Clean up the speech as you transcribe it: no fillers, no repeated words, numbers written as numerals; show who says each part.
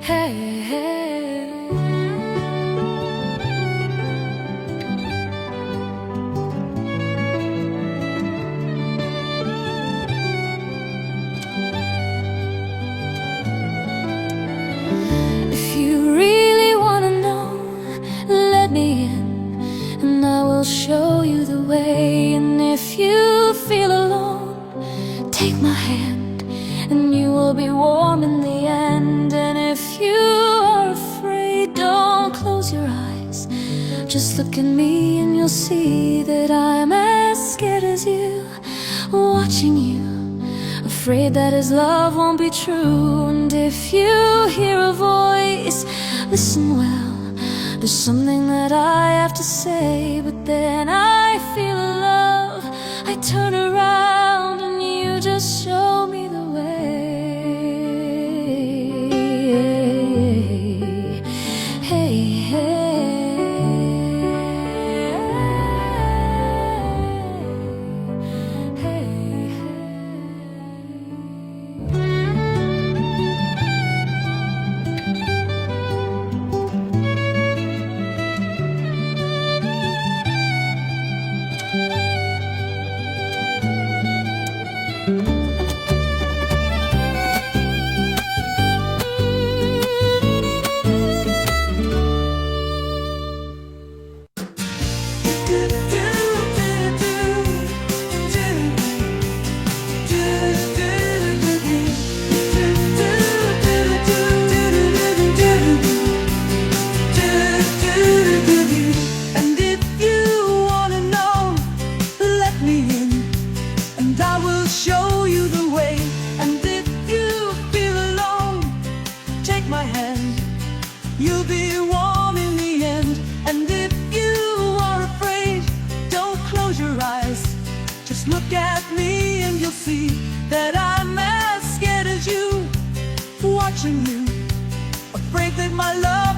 Speaker 1: Hey, hey. If you really wanna know, let me in, and I will show you the way. And if you feel alone, take my hand, and you will be warm in the end. And if you are afraid, don't close your eyes. Just look at me and you'll see that I'm as scared as you, watching you, afraid that his love won't be true. And if you hear a voice, listen well. There's something that I have to say, but then I feel a love. I turn around and you just show me the way. Hey, hey. Hey,
Speaker 2: look at me and you'll see that I'm as scared as you, watching you, afraid that my love